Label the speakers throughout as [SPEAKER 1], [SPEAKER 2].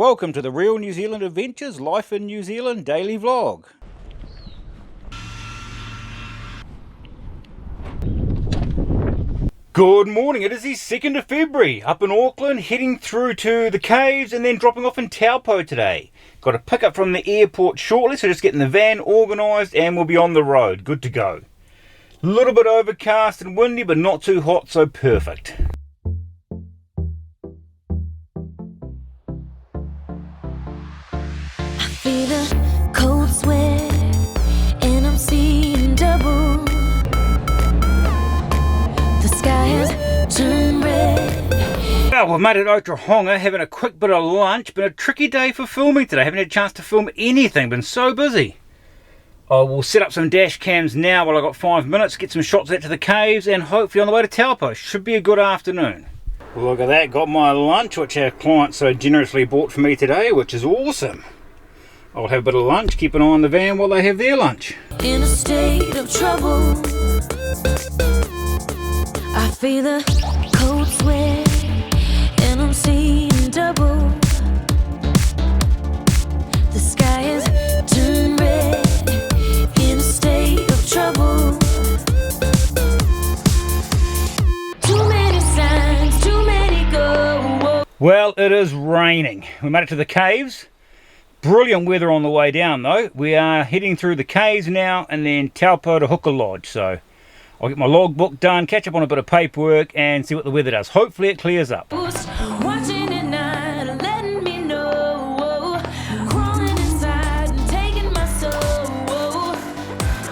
[SPEAKER 1] Welcome to the Real New Zealand Adventures Life in New Zealand daily vlog. Good morning, it is the 2nd of February, up in Auckland, heading through to the caves and then dropping off in Taupo today. Got a pickup from the airport shortly, so just getting the van organised and we'll be on the road, good to go. A little bit overcast and windy, but not too hot, so perfect.
[SPEAKER 2] Feel the cold sweat and I'm seeing double. The sky has turned red.
[SPEAKER 1] Well, we've made it Otaronga, having a quick bit of lunch. Been a tricky day for filming today. Haven't had a chance to film anything, been so busy. I will set up some dash cams now while I've got 5 minutes, get some shots out to the caves and hopefully on the way to Taupo. Should be a good afternoon. Look at that, got my lunch which our client so generously bought for me today, which is awesome. I'll have a bit of lunch, keep an eye on the van while they have their lunch.
[SPEAKER 2] In a state of trouble, I feel the cold sweat and I'm seeing double. The sky is turned red. In a state of trouble. Too many signs, too many go.
[SPEAKER 1] Well, it is raining. We made it to the caves. Brilliant weather on the way down though. We are heading through the caves now and then Taupo to Hooker Lodge. So I'll get my logbook done, catch up on a bit of paperwork and see what the weather does. Hopefully it clears up.
[SPEAKER 2] Watching at night, letting me know, crawling inside and taking my soul. I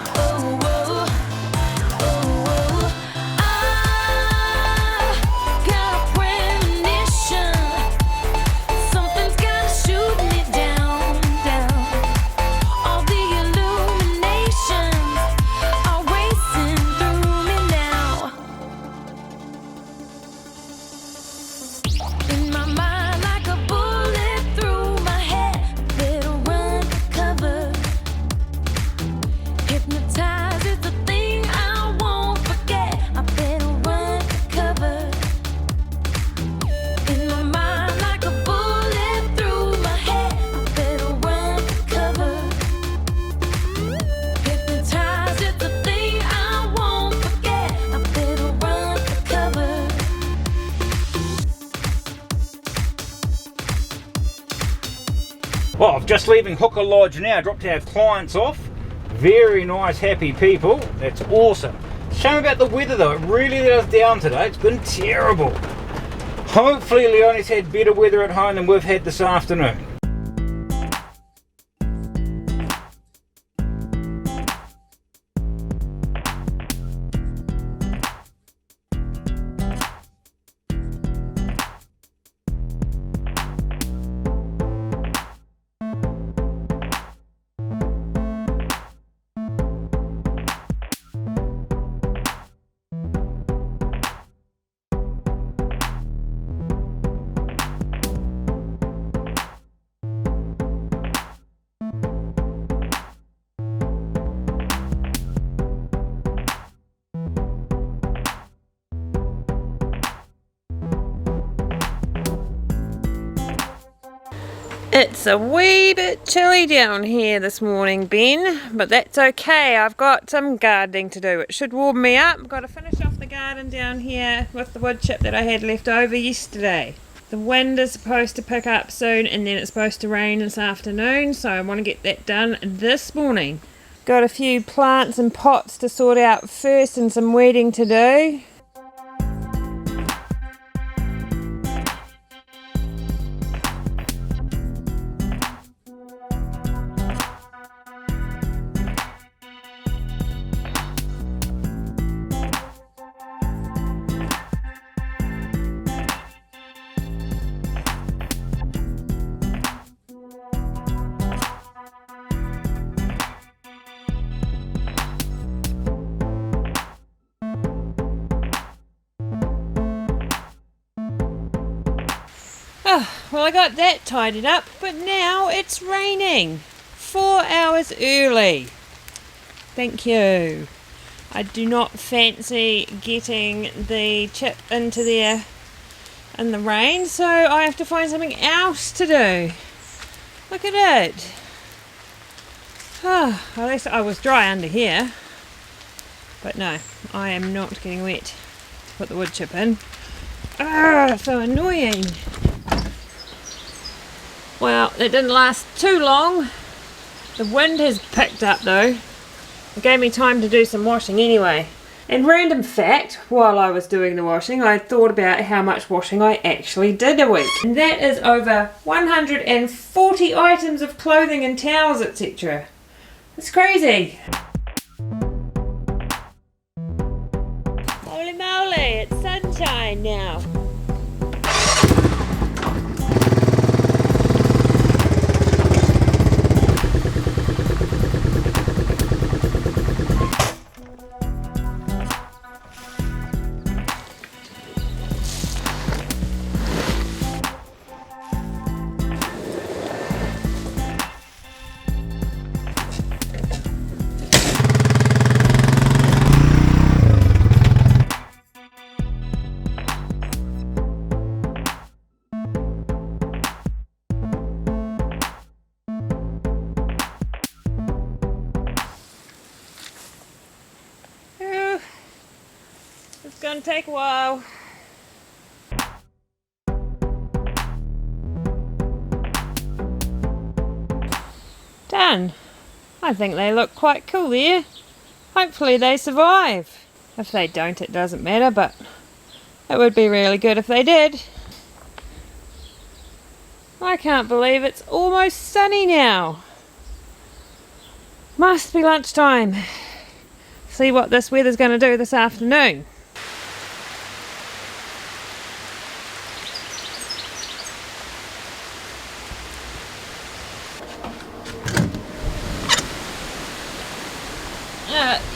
[SPEAKER 2] got a premonition, something's gonna shoot me down. All the illuminations are racing through me now. In my mind, like a bullet through my head, better run for cover. Hypnotized is the thing I won't forget. I better run for cover. In my mind, like a bullet through my head, I better run for cover. Hypnotized is the thing I won't forget. I better run for cover.
[SPEAKER 1] Well, I'm just leaving Hooker Lodge now. Dropped our clients off. Very nice, happy people. That's awesome. Shame about the weather though. It really let us down today. It's been terrible. Hopefully Leonie's had better weather at home than we've had this afternoon.
[SPEAKER 3] It's a wee bit chilly down here this morning, Ben, but that's okay. I've got some gardening to do. It should warm me up. I've got to finish off the garden down here with the wood chip that I had left over yesterday. The wind is supposed to pick up soon and then it's supposed to rain this afternoon, so I want to get that done this morning. Got a few plants and pots to sort out first and some weeding to do. Well, I got that tidied up, but now it's raining. 4 hours early. Thank you. I do not fancy getting the chip into there in the rain, so I have to find something else to do. Look at it. At least I was dry under here. But no, I am not getting wet to put the wood chip in. So annoying. Well, it didn't last too long. The wind has picked up though. It gave me time to do some washing anyway. And random fact, while I was doing the washing, I thought about how much washing I actually did a week. And that is over 140 items of clothing and towels, etc. It's crazy. Holy moly, it's sunshine now. It's gonna take a while. Done. I think they look quite cool there. Hopefully they survive. If they don't, it doesn't matter, but it would be really good if they did. I can't believe it's almost sunny now. Must be lunchtime. See what this weather's going to do this afternoon.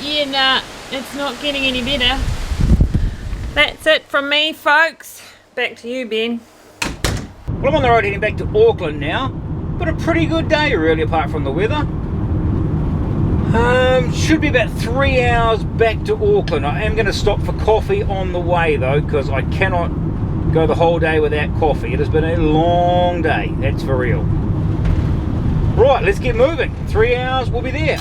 [SPEAKER 3] Yeah, nah, it's not getting any better. That's it from me, folks. Back to you, Ben.
[SPEAKER 1] Well, I'm on the road heading back to Auckland now, but a pretty good day really, apart from the weather. Should be about 3 hours back to Auckland. I am going to stop for coffee on the way though, because I cannot go the whole day without coffee. It has been a long day, that's for real. Right, let's get moving. 3 hours, we'll be there.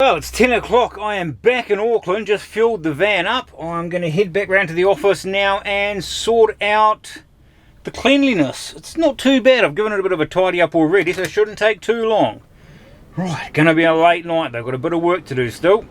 [SPEAKER 1] Well, it's 10 o'clock. I am back in Auckland, just filled the van up. I'm going to head back round to the office now and sort out the cleanliness. It's not too bad. I've given it a bit of a tidy up already, so it shouldn't take too long. Right, going to be a late night though. Got a bit of work to do still.